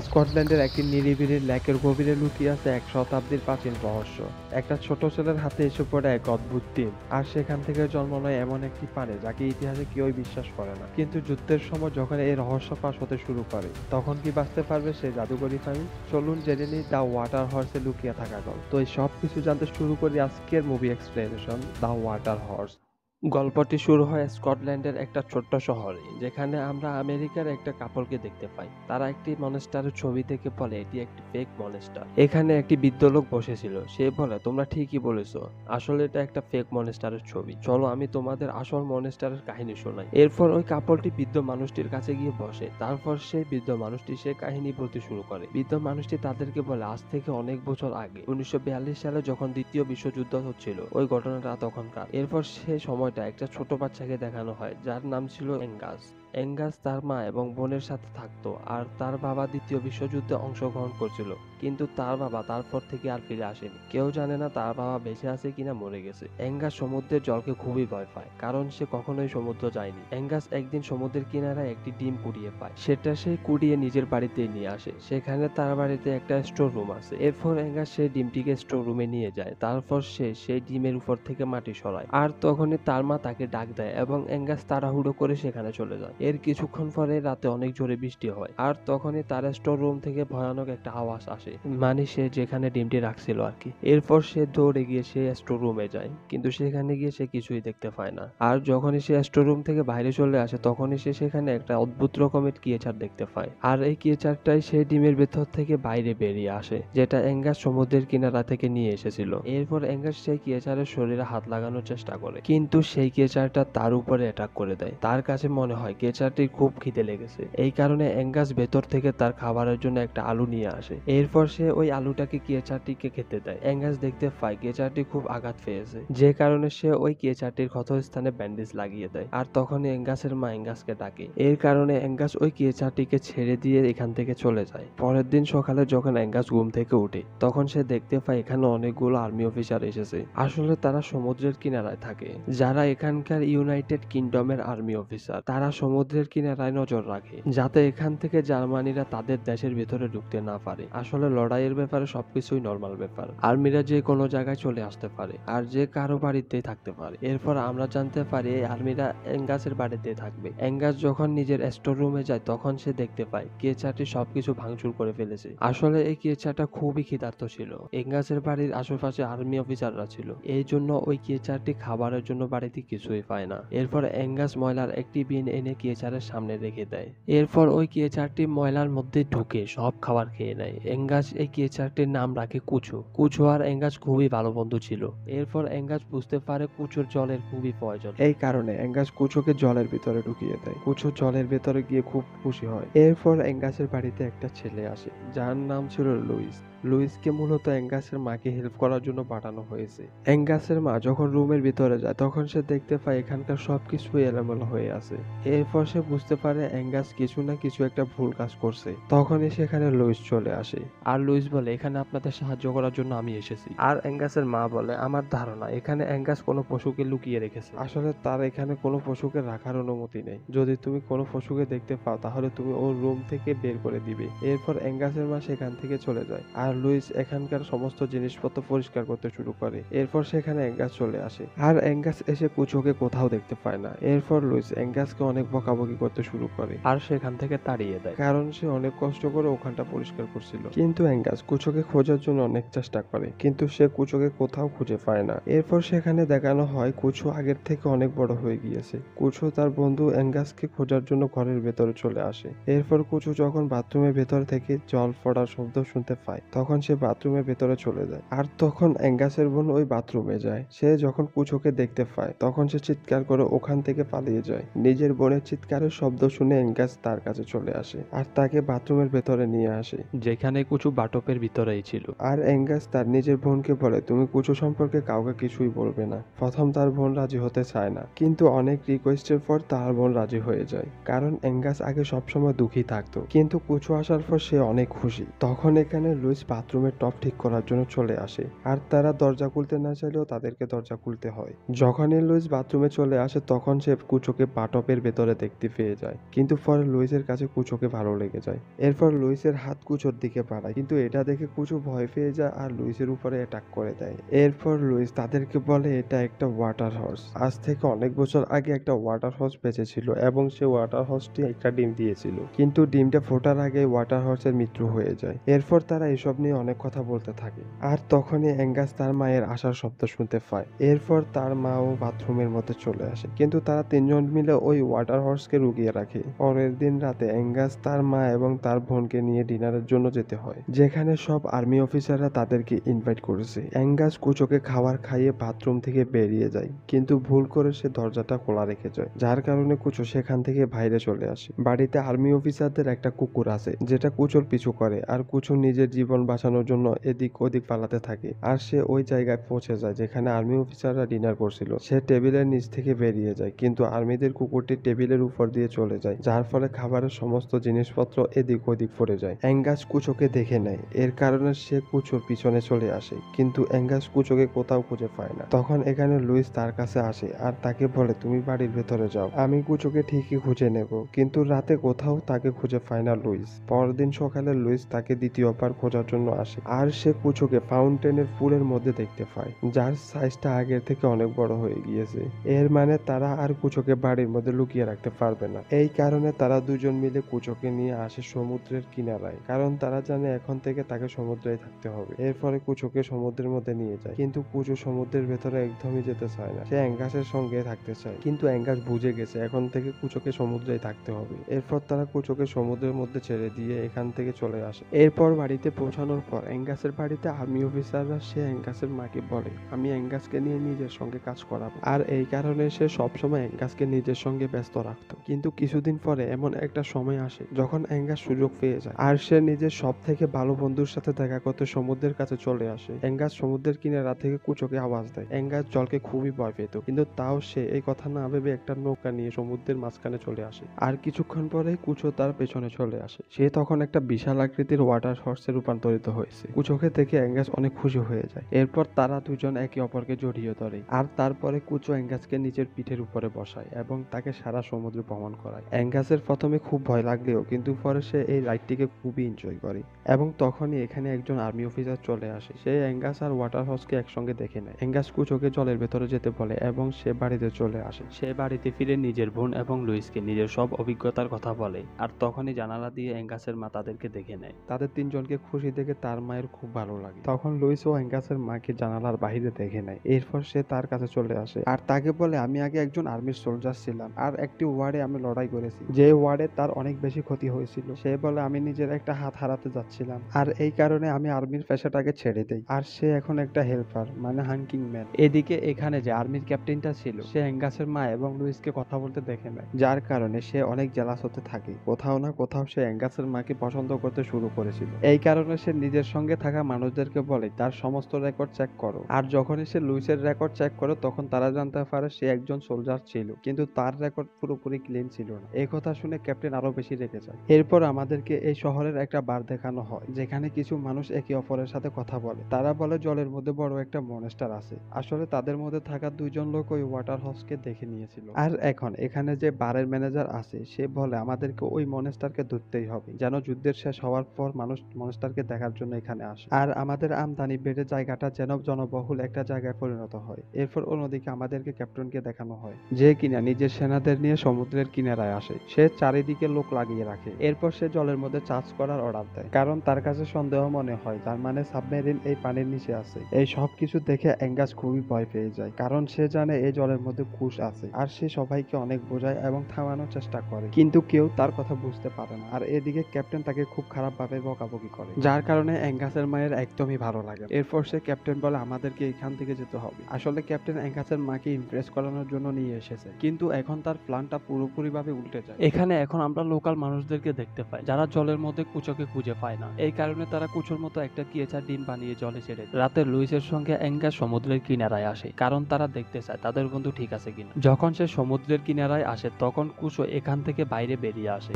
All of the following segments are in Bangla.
স্কটল্যান্ডের একটি নিরিবিলি লেকের গভীরে লুকিয়ে আছে এক শতাব্দীর প্রাচীন রহস্য। একটা ছোট ছেলের হাতে এসে পড়ে এক অদ্ভুত ডিম, আর সেখান থেকে জন্ম নেয় এমন একটি প্রাণী যাকে ইতিহাসে কেউই বিশ্বাস করে না। কিন্তু যুদ্ধের সময় যখন এই রহস্য ফাঁস হতে শুরু করে, তখন কি বাঁচতে পারবে সেই জাদুকরী প্রাণী? চলুন জেনে নিই দ্য ওয়াটার হর্সে লুকিয়ে থাকা গল্প। তো এই সব কিছু জানতে শুরু করি আজকের movie explanation the water horse. গল্পটি শুরু হয় স্কটল্যান্ডের একটা ছোট্ট শহরে, যেখানে আমরা আমেরিকার একটা কাপলকে দেখতে পাই। তারা একটি মনস্টারের ছবি থেকে বলে এটি একটি ফেক মনস্টার। এখানে একটি বৃদ্ধ লোক বসেছিল। সে বলে, তোমরা ঠিকই বলেছো, আসলে এটা একটা ফেক মনস্টারের ছবি। চলো আমি তোমাদের আসল মনস্টারের কাহিনী শোনাই। এরপর ওই কাপলটি বৃদ্ধ মানুষটির কাছে গিয়ে বসে। তারপর সেই বৃদ্ধ মানুষটি সে কাহিনী বলতে শুরু করে। বৃদ্ধ মানুষটি তাদেরকে বলে, আজ থেকে অনেক বছর আগে 1942 সালে যখন দ্বিতীয় বিশ্বযুদ্ধ হচ্ছিল, ওই ঘটনাটা তখনকার। এরপর সে সময়টা একটা ছোট বাচ্চাকে দেখানো হয়, যার নাম ছিল অ্যাঙ্গাস। অ্যাঙ্গাস তার মা এবং বোনের সাথে থাকতো, আর তার বাবা দ্বিতীয় বিশ্বযুদ্ধে অংশগ্রহণ করছিল। কিন্তু তার বাবা তারপর থেকে আর ফিরে আসেনি। কেউ জানে না তার বাবা বেঁচে আছে কিনা মরে গেছে। অ্যাঙ্গাস সমুদ্রের জলকে খুবই ভয় পায়, কারণ সে কখনোই সমুদ্র যায়নি। অ্যাঙ্গাস একদিন সমুদ্রের কিনারায় একটি ডিম কুড়িয়ে পায়। সেটা সে কুড়িয়ে নিজের বাড়িতে নিয়ে আসে। সেখানে তার বাড়িতে একটা স্টোর রুম আছে। এরপর অ্যাঙ্গাস সেই ডিমটিকে স্টোর রুমে নিয়ে যায়। তারপর সে সেই ডিমের উপর থেকে মাটি সরায়, আর তখনই তার মা তাকে ডাক দেয় এবং অ্যাঙ্গাস তাড়াহুড়ো করে সেখানে চলে যায়। এর কিছুক্ষণ পরে রাতে অনেক জোরে বৃষ্টি হয়, আর তখনই তার স্টোর রুম থেকে ভয়ানক একটা আওয়াজ আসে, মানে সে যেখানে ডিমটি রাখছিল আর কি। এরপর সে দৌড়ে গিয়ে সে স্টোর রুমে যায়, কিন্তু সেখানে গিয়ে সে কিছুই দেখতে পায় না। আর যখনই সে স্টোর রুম থেকে বাইরে চলে আসে, তখনই সে সেখানে একটা অদ্ভুত রকমের ক্রিয়েচার দেখতে পায়। আর এই ক্রিয়েচারটাই সেই ডিমের ভেতর থেকে বাইরে বেরিয়ে আসে, যেটা অ্যাঙ্গাস সমুদ্রের কিনারা থেকে নিয়ে এসেছিল। এরপর অ্যাঙ্গাস সেই ক্রিয়েচারের শরীরে হাত লাগানোর চেষ্টা করে, কিন্তু সেই ক্রিয়েচারটা তার উপরে অ্যাটাক করে দেয়। তার কাছে মনে হয় ক্রিয়েচারটির খুব খিদে লেগেছে। এই কারণে অ্যাঙ্গাস ভেতর থেকে তার খাবারের জন্য একটা আলু নিয়ে আসে। এরপর সে ওই আলুটাকে ক্রিয়েচারটিকে খেতে দেয়। অ্যাঙ্গাস দেখতে পায় ক্রিয়েচারটি খুব আঘাত পেয়েছে, যে কারণে সে ওই ক্রিয়েচারটির ক্ষতস্থানে ব্যান্ডেজ লাগিয়ে দেয়। আর তখনই অ্যাঙ্গাসের মা অ্যাঙ্গাসকে ডাকে। এর কারণে অ্যাঙ্গাস ওই ক্রিয়েচারটিকে ছেড়ে দিয়ে এখান থেকে চলে যায়। পরের দিন সকালে যখন অ্যাঙ্গাস ঘুম থেকে উঠে, তখন সে দেখতে পায় এখানে অনেকগুলো আর্মি অফিসার এসেছে। আসলে তারা সমুদ্রের কিনারায় থাকে, যারা এখানকার ইউনাইটেড কিংডমের আর্মি অফিসার। তারা সমুদ্রের কিনারায় নজর রাখে, যাতে এখান থেকে জার্মানিরা তাদের দেশের ভেতরে ঢুকতে না পারে। আসলে লড়াইয়ের ব্যাপারে সবকিছুই নর্মাল ব্যাপার। আর্মিরা যে কোনো জায়গায় চলে আসতে পারে, আর যে কারো বাড়িতেই থাকতে পারে। এরপর আমরা জানতে পারি এই আর্মিরা অ্যাঙ্গাসের বাড়িতেই থাকবে। অ্যাঙ্গাস যখন নিজের স্টোর রুমে যায়, তখন সে দেখতে পায় ক্রিয়েচারটি সবকিছু ভাঙচুর করে ফেলেছে। আসলে এই ক্রিয়েচারটা খুবই ক্ষিধার্ত ছিল। অ্যাঙ্গাসের বাড়ির আশেপাশে আর্মি অফিসাররা ছিল, এই জন্য ওই ক্রিয়েচারটি খাবারের জন্য বাড়িতে কিছুই পায় না। এরপর অ্যাঙ্গাস ময়লার একটি বিন এনে ক্রিয়েচারের সামনে রেখে দেয়। এরপর ওই ক্রিয়েচারটি ময়লার মধ্যে ঢুকে সব খাবার খেয়ে নেয়। অ্যাঙ্গাস এই ক্রিয়েচারটির নাম রাখে কুচো। কুচো আর অ্যাঙ্গাস খুবই ভালো বন্ধু ছিল। এরপর অ্যাঙ্গাস বুঝতে পারে কুচোর জলের খুবই প্রয়োজন। এই কারণে অ্যাঙ্গাস কুচোকে জলের ভিতরে ঢুকিয়ে দেয়। কুচো জলের ভেতরে গিয়ে খুব খুশি হয়। এরপর অ্যাঙ্গাসের বাড়িতে একটা ছেলে আসে, যার নাম ছিল লুইস। লুইসকে মূলত অ্যাঙ্গাসের মাকে হেল্প করার জন্য পাঠানো হয়েছে। অ্যাঙ্গাসের মা যখন রুমের ভিতরে যায়, তখন সে দেখতে পায় এখানকার সবকিছুই এলোমেলো হয়ে আছে। এরপর সে বুঝতে পারে অ্যাঙ্গাস কিছু না কিছু একটা ভুল কাজ করছে। তখনই সেখানে লুইস চলে আসে, আর লুইস বলে, এখানে আপনাদের সাহায্য করার জন্য আমি এসেছি। আর অ্যাঙ্গাসের মা বলে, আমার ধারণা এখানে অ্যাঙ্গাস কোনো পশুকে লুকিয়ে রেখেছে। আসলে তার এখানে কোনো পশুকে রাখার অনুমতি নেই। যদি তুমি কোনো পশুকে দেখতে পাও, তাহলে তুমি ওর রুম থেকে বের করে দিবে। এরপর অ্যাঙ্গাসের মা সেখান থেকে চলে যায়, আর লুইস এখানকার সমস্ত জিনিসপত্র পরিষ্কার করতে শুরু করে। এরপর সেখানে অ্যাঙ্গাস চলে আসে, আর অ্যাঙ্গাস এসে কুচোকে কোথাও দেখতে পায় না। এরপর লুইস অ্যাঙ্গাসকে অনেক বকাবকি করতে শুরু করে, আর সেখান থেকে তাড়িয়ে দেয়, কারণ সে অনেক কষ্ট করে ওখানটা পরিষ্কার করছিল। কিন্তু অ্যাঙ্গাস কুচোকে খোঁজার জন্য অনেক চেষ্টা করে, কিন্তু সে কুচোকে কোথাও খুঁজে পায় না। এরপর সেখানে দেখানো হয় কুচো আগের থেকে অনেক বড় হয়ে গিয়েছে। কুচো তার বন্ধু অ্যাঙ্গাসকে খোঁজার জন্য ঘরের ভেতরে চলে আসে। এরপর কুচো যখন বাথরুমের ভেতর থেকে জল পড়ার শব্দ শুনতে পায়, তখন সে বাথরুমের ভেতরে চলে যায়। আর তখন অ্যাঙ্গাসের বোন ওই বাথরুমে যায়। সে যখন কুচোকে দেখতে পায়, তখন সে চিৎকার করে ওখান থেকে পালিয়ে যায়। নিজের বোনের চিৎকারের শব্দ শুনে অ্যাঙ্গাস তার কাছে চলে আসে, আর তাকে বাথরুমের ভেতরে নিয়ে আসে, যেখানে কুচো বাটপের ভিতরেই ছিল। আর অ্যাঙ্গাস তার নিজের বোনকে বলে, তুমি কুচো সম্পর্কে কাউকে কিছুই বলবে না। প্রথম তার বোন রাজি হতে চায় না, কিন্তু অনেক রিকোয়েস্টের পর তার বোন রাজি হয়ে যায়, কারণ অ্যাঙ্গাস আগে সবসময় দুঃখী থাকতো, কিন্তু কুচো আসার পর সে অনেক খুশি। তখন এখানে লুইস বাথরুমের টপ ঠিক করার জন্য চলে আসে, আর তারা দরজা খুলতে না চাইলেও তাদেরকে দরজা খুলতে হয়। যখনই লুইস বাথরুমে চলে আসে, তখন সে কুচোকে বাটপের ভেতরে দেখতে পেয়ে যায়, কিন্তু পরে লুইসের কাছে কুচোকে ভালো লেগে যায়। এরপর লুইসের হাত কুচোর দিকে বাড়ায়, কিন্তু এটা দেখে কুচো ভয় পেয়ে যায় আর লুইসের উপরে অ্যাটাক করে দেয়। এরপর লুইস তাদেরকে বলে এটা একটা ওয়াটার হর্স। আজ থেকে অনেক বছর আগে একটা ওয়াটার হর্স বেঁচে ছিল এবং সে ওয়াটার হর্সটি একটা ডিম দিয়েছিল, কিন্তু ডিমটা ফোটার আগে ওয়াটার হর্সের মৃত্যু হয়ে যায়। এরপর তারা এসব নিয়ে অনেক কথা বলতে থাকে, আর তখনই অ্যাঙ্গাস তার মায়ের আসার শব্দ শুনতে পায়। এরপর তার মাও বাথরুমের মধ্যে চলে আসে, কিন্তু তারা তিনজন মিলে ওই ওয়াটার হর্সকে রুগিয়ে রাখে। পরের দিন রাতে অ্যাঙ্গাস তার মা এবং তার বোনকে নিয়ে ডিনারের জন্য যেতে হয়, যেখানে সব আর্মি অফিসাররা তাদেরকে ইনভাইট করেছে। অ্যাঙ্গাস কুচোকে খাবার খাইয়ে বাথরুম থেকে বেরিয়ে যায়, কিন্তু ভুল করে সে দরজাটা খোলা রেখে যায়, যার কারণে কুচো সেখান থেকে বাইরে চলে আসে। বাড়িতে আর্মি অফিসারদের একটা কুকুর আছে যেটা কুচোর পিছু করে, আর কুচো নিজের জীবন বাঁচানোর জন্য এদিক ওদিক পালাতে থাকে। আর সে ওই জায়গায় পৌঁছে যায় যেখানে আর্মি অফিসাররা ডিনার করছিল। সে টেবিলের নিচ থেকে বেরিয়ে যায়, কিন্তু আর্মিদের কুকুরটি টেবিলের উপর দিয়ে চলে যায়, যার ফলে খাবারের সমস্ত জিনিসপত্র এদিক ওদিক পড়ে যায়। অ্যাঙ্গাস কুচোকে দেখে নেয়, এর কারণে সে কুচোর পিছনে চলে আসে, কিন্তু অ্যাঙ্গাস কুচোকে কোথাও খুঁজে পায় না। তখন এখানে লুইস তার কাছে আসে আর তাকে বলে তুমি বাড়ির ভেতরে যাও, আমি কুচোকে ঠিকই খুঁজে নেব। কিন্তু রাতে কোথাও তাকে খুঁজে পায় না লুইস। পরদিন সকালে লুইস তাকে দ্বিতীয়বার খোঁজার জন্য আসে, আর সে কুচোকে ফাউন্টেনের পুলের মধ্যে দেখতে পায়, যার সাইজটা আগের থেকে অনেক বড় হয়ে গিয়েছে। এর মানে তারা আর কুচোকে বাড়ির মধ্যে লুকিয়ে রাখতে পারবে না। এই কারণে তারা দুজন মিলে কুচোকে নিয়ে আসে সমুদ্রের কিনারায়, কারণ তারা জানে এখন থেকে তাকে সমুদ্রেই থাকতে হবে। এরপরে কুচোকে সমুদ্রের মধ্যে নিয়ে যায়, কিন্তু কুচো সমুদ্রের ভেতরে একদমই যেতে চায় না। সে অ্যাঙ্গাসের সঙ্গে থাকতে চায়, কিন্তু অ্যাঙ্গাস বুঝে গেছে এখন থেকে কুচোকে সমুদ্রেই থাকতে হবে। এরপর তারা কুচোকে সমুদ্রের মধ্যে ছেড়ে দিয়ে এখান থেকে চলে আসে। এরপর বাড়িতে পৌঁছানোর পর অ্যাঙ্গাসের বাড়িতে আর্মি অফিসাররা সে অ্যাঙ্গাসের মাকে বলে আমি অ্যাঙ্গাসকে নিয়ে নিজের সঙ্গে কাজ করাবো, আর এই কারণে সে সবসময় অ্যাঙ্গাসকে নিজের সঙ্গে ব্যস্ত রাখতো। কিন্তু কিছুদিন পরে এমন একটা সময় আসে যখন অ্যাঙ্গাস সুযোগ পেয়ে যায়, আর সে নিজের সব থেকে ভালো বন্ধুর সাথে দেখা করতে সমুদ্রের কাছে চলে আসে। অ্যাঙ্গাস সমুদ্রের কিনারা থেকে কুচোকে আওয়াজ দেয়। অ্যাঙ্গাস জলকে খুবই ভয় পেত, কিন্তু তাও সে এই কথা না ভেবে একটা নৌকা নিয়ে সমুদ্রের মাঝখানে চলে আসে। আর কিছুক্ষণ পরে কুচো তার পেছনে চলে আসে। সে তখন একটা বিশাল আকৃতির ওয়াটার হর্সে রূপান্তরিত হয়েছে। কুচোকে দেখে অ্যাঙ্গাস অনেক খুশি হয়ে যায়। এরপর তারা দুজন একে অপরকে জড়িয়ে ধরে, আর তারপরে কুচো অ্যাঙ্গাসকে নিজের পিঠের উপরে বসায় এবং তাকে সারা সমুদ্র ভ্রমণ করায়। অ্যাঙ্গাসের প্রথমে খুব ভয় লাগলেও কিন্তু পরে সে এই রাইডটিকে খুবই এনজয় করে। এবং তখনই এখানে একজন আর্মি অফিসার চলে আসে। সে অ্যাঙ্গাস আর ওয়াটার হর্সকে একসঙ্গে দেখে নেয়। অ্যাঙ্গাস কুচোকে জলের ভেতরে যেতে বলে এবং সে বাড়িতে চলে আসে। সে বাড়িতে ফিরে নিজের বোন এবং লুইসকে নিজের সব অভিজ্ঞতার কথা বলে, আর তখনই জানালা দিয়ে অ্যাঙ্গাসের মা তাদেরকে দেখে নেয়। তাদের তিনজনকে খুশি দেখে তার মায়ের খুব ভালো লাগে। তখন লুইস ও অ্যাঙ্গাসের মাকে জানালার বাইরে দেখে নেয়। এরপর সে তার কাছে চলে আসে আর তাকে বলে আমি আগে একজন আর্মির সোলজার ছিলাম, আর একটি ওয়ার্ডে আমি লড়াই করেছি, যে ওয়ার্ডে তার অনেক বেশি ক্ষতি হয়েছিল। সে বলে আমি নিজের একটা হাত হারাতে যাচ্ছিলাম, আর এই কারণে আমি আর্মির পেশাটাকে ছেড়ে দেই, আর সে এখন একটা হেল্পার মানে হাঙ্কিং ম্যান। এদিকে এখানে যে আর্মির ক্যাপ্টেনটা ছিল সে অ্যাঙ্গাসের মা এবং লুইসকে কথা বলতে দেখে নেয়, যার কারণে সে অনেক জেলাস হতে থাকে। কোথাও না কোথাও সে অ্যাঙ্গাসের মাকে পছন্দ করতে শুরু করেছিল। এই কারণে সে নিজের সঙ্গে থাকা মানুষদেরকে বলে তার সমস্ত রেকর্ড চেক করো। আর যখনই সে লুইসের রেকর্ড চেক করে তখন তারা জানতে পারে সে একজন সোলজার ছিল, কিন্তু তার রেকর্ড পুরোপুরি ক্লিন ছিল না। এই কথা শুনে ক্যাপ্টেন আরো বেশি রেগে যায়। এরপর আমাদেরকে এই শহরের একটা বার দেখানো হয় যেখানে কিছু মানুষ একে অপরের সাথে কথা বলে। তারা বলে জলের মধ্যে বড় একটা মনস্টার আছে। আসলে তাদের মধ্যে থাকা দুইজন লোক ওই ওয়াটার হর্সকে দেখে নিয়েছিল। আর এখন এখানে যে বারের ম্যানেজার আছে সে বলে আমাদেরকে ওই মনস্টারকে ধরতেই হবে, যেন যুদ্ধের শেষ হওয়ার পর মানুষ মনস্টারকে দেখার জন্য এখানে আসে, আর আমাদের আমদানি বেড়ে জায়গাটা যেন জনবহুল একটা জায়গায় পরিণত হয়। এরপর অন্যদিকে আমাদেরকে ক্যাপ্টেনকে দেখানো হয় যে কিনা নিজের সেনাদের নিয়ে সমুদ্রের কিনারায় আসে। সে চারিদিকে লোক লাগিয়ে রাখে। এরপর সে জলের মধ্যে চার্জ করার অর্ডার দেয়, কারণ তার কাছে সন্দেহ মনে হয় তার মানে সাবমেরিন এই পানির নিচে আছে। এই সব কিছু দেখে অ্যাঙ্গাস খুবই ভয় পেয়ে যায়, কারণ সে জানে এই জলের মধ্যে কুশ আছে। আর সে সবাইকে অনেক বোঝায় এবং থামানোর চেষ্টা করে, কিন্তু কেউ তার কথা বুঝতে পারে না। আর এদিকে ক্যাপ্টেন তাকে খুব খারাপ ভাবে বকাবকি করে, যার কারণে অ্যাঙ্গাসের মায়ের একদমই ভালো লাগে। এরপর সে ক্যাপ্টেন বলে আমাদেরকে এখান থেকে যেতে হবে। আসলে ক্যাপ্টেন অ্যাঙ্গাসের মাকে ইমপ্রেস করানোর জন্য নিয়ে এসেছে, কিন্তু এখন তার প্ল্যানটা পুরোপুরি ভাবে উল্টে যায়। এখানে এখন আমরা লোকাল মানুষদেরকে দেখতে পাই যারা জলের মধ্যে কুচোকে খুঁজে পায় না। এই কারণে তারা কুচোর মতো একটা কিয়েচার ডিম বানিয়ে জলে ছেড়ে দেয়। রাতে লুইসের সঙ্গে অ্যাঙ্গাস সমুদ্রের কিনারায় আসে, কারণ তারা দেখতে চায় তাদের বন্ধু ঠিক আছে কিনা। যখন সে সমুদ্রের কিনারায় আসে তখন কুচো এখান থেকে বাইরে বেরিয়ে আসে।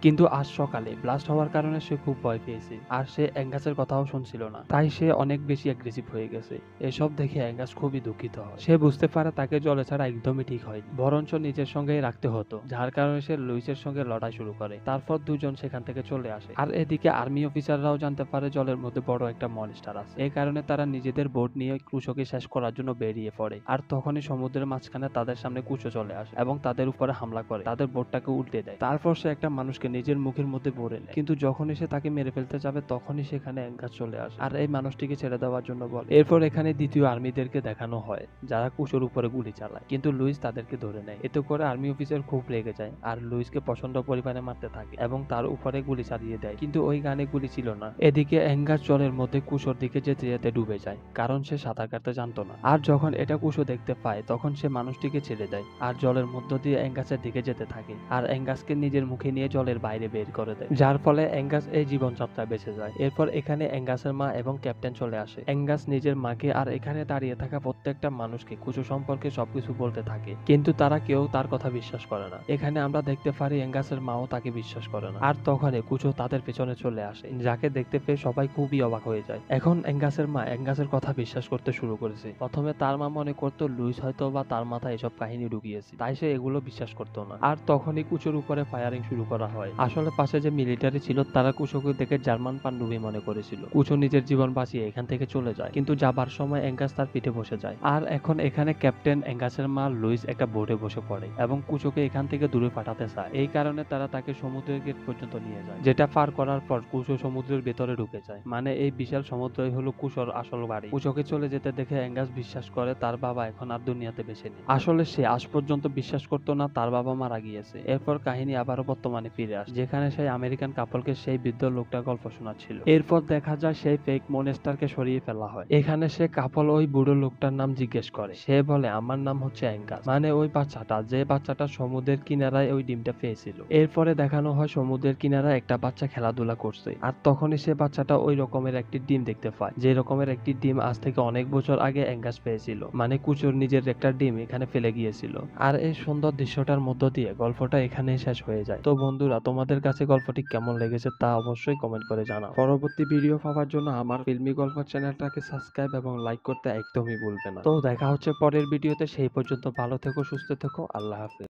কিন্তু আজ সকালে ব্লাস্ট হওয়ার কারণে সে খুব ভয় পেয়েছে আর সে অ্যাঙ্গাসের কথাও শুনছিল না, তাই সে অনেক বেশি অ্যাগ্রেসিভ হয়ে গেছে। এসব দেখে অ্যাঙ্গাস খুবই দুঃখিত হয়। সে বুঝতে পারে তাকে জলে ছাড়া একদমই ঠিক হয়নি, বরঞ্চ নিজের সঙ্গেই রাখতে হতো, যার কারণে সে লুইসের সঙ্গে লড়াই শুরু করে। তারপর দুজন সেখান থেকে চলে আসে আর এদিকে আর্মি অফিসাররাও জানতে পারে জলের মধ্যে বড় একটা মনস্টার আছে। এই কারণে তারা নিজেদের বোট নিয়ে কুচোকে শেষ করার জন্য বেরিয়ে পড়ে। আর তখনই সমুদ্রের মাঝখানে তাদের সামনে কুচো চলে আসে এবং তাদের উপরে হামলা করে, তাদের বোটটাকে উল্টে দেয়। তারপর সে একটা মানুষকে নিজের মুখের মধ্যে ভরে নেয়, কিন্তু যখনই সে তাকে মেরে ফেলতে যাবে তখনই সেখানে অ্যাঙ্গাস চলে আসে আর এই মানুষটিকে ছেড়ে দেওয়ার জন্য বলে। এরপর এখানে দ্বিতীয় আর্মিদেরকে দেখানো হয় যারা কুচোর উপরে গুলি চালায়, কিন্তু লুইস তাদেরকে ধরে নেয়। এতে করে আর্মি অফিসার খুব রেগে যায় আর লুইসকে প্রচন্ড পরিমাণে মারতে থাকে এবং তার উপরে গুলি চালিয়ে দেয়, কিন্তু ওই গানে গুলি ছিল না। এদিকে অ্যাঙ্গাস জলের মধ্যে কুচোর দিকে যেতে যেতে ডুবে যায়, কারণ সে সাঁতার কাটতে জানতো না। আর যখন এটা কুচো দেখতে পায় তখন সে মানুষটিকে ছেড়ে দেয় আর জলের মধ্য দিয়ে অ্যাঙ্গাসের দিকে যেতে থাকে আর অ্যাঙ্গাসকে নিজের মুখে নিয়ে জলের বাইরে বের করে দেয়, যার ফলে অ্যাঙ্গাস এই জীবনযাত্রায় বেঁচে যায়। এরপর এখানে অ্যাঙ্গাসের মা এবং ক্যাপ্টেন চলে আসে। অ্যাঙ্গাস নিজের মাকে আর এখানে দাঁড়িয়ে থাকা প্রত্যেকটা মানুষকে কুচো সম্পর্কে সবকিছু বলতে থাকে, কিন্তু তারা কেউ তার কথা বিশ্বাস করে না। এখানে আমরা দেখতে পারি অ্যাঙ্গাসের মাও তাকে বিশ্বাস করে না। আর তখনই কুচো তাদের পেছনে চলে আসে, যাকে দেখতে পেয়ে সবাই খুবই অবাক হয়ে যায়। এখন অ্যাঙ্গাসের মা অ্যাঙ্গাসের কথা বিশ্বাস করতে শুরু করেছে। প্রথমে তার মা মনে করতো লুইস হয়তো বা তার মাথায় এসব কাহিনী ঢুকিয়েছে, তাই সে এগুলো বিশ্বাস করতো না। আর তখনই কুচোর উপরে ফায়ারিং শুরু করা হয়। আসলে পাশে যে মিলিটারি ছিল তারা কুচোকে দেখে জার্মান পান্ডুবি মনে করেছিল। কুচো নিজের জীবন বাঁচিয়ে এখান থেকে চলে যায়, কিন্তু যাবার সময় অ্যাঙ্গাস তার পিঠে বসে যায়। আর এখন এখানে ক্যাপ্টেন অ্যাঙ্গাসের মা লুইস একটা বোটে বসে পড়ে এবং কুচোকে এখান থেকে দূরে পাঠাতে চায়। এই কারণে তারা তাকে সমুদ্রের গেট পর্যন্ত নিয়ে যায়, যেটা পার করার পর কুচো সমুদ্রের ভেতরে ঢুকে যায়। মানে এই বিশাল সমুদ্রই হলো কুচোর আসল বাড়ি। কুচোকে চলে যেতে দেখে অ্যাঙ্গাস বিশ্বাস করে তার বাবা এখন আর দুনিয়াতে বেঁচে নেই। আসলে সে আজ পর্যন্ত বিশ্বাস করতো না তার বাবা মারা গিয়েছে। এরপর কাহিনী আবারও বর্তমানে ফিরে আসে, যেখানে সেই আমেরিকান কাপলকে সেই বৃদ্ধ লোকটা গল্প শোনাচ্ছিল। এরপর দেখা যায় সেই ফেক মনেস্টারকে সরিয়ে ফেলা হয়। এখানে সে কাপল ওই বুড়ো লোকটার নাম জিজ্ঞেস করে। সে বলে আমার নাম হচ্ছে অ্যাঙ্গাস, মানে ওই বাচ্চাটা যে বাচ্চাটা সমুদ্রের কিনারায় ওই ডিমটা পেয়েছিল। এরপরে দেখানো হয় সমুদ্রের কিনারায় একটা বাচ্চা খেলাধুলা করছে আর তখনই সে বাচ্চাটা ওই রকমের একটি ডিম দেখতে পায়, যে রকমের একটি ডিম আজ থেকে অনেক বছর আগে অ্যাঙ্গাস পেয়েছিল, মানে কুচোর নিজের একটা ডিম এখানে ফেলে গিয়েছিল। আর এই সুন্দর দৃশ্যটার মধ্য দিয়ে গল্পটা এখানেই শেষ হয়ে যায়। তো বন্ধুরা, তোমাদের কাছে গল্পটি কেমন লেগেছে তা অবশ্যই কমেন্ট করে জানাও। পরবর্তী ভিডিও পাওয়ার জন্য আমার ফিল্মি গল্প চ্যানেলটাকে সাবস্ক্রাইব এবং লাইক করতে একদমই ভুলবে না। তো দেখা হচ্ছে পরের ভিডিওতে, সেই পর্যন্ত ভালো থেকো, সুস্থ থেকো, আল্লাহ হাফেজ।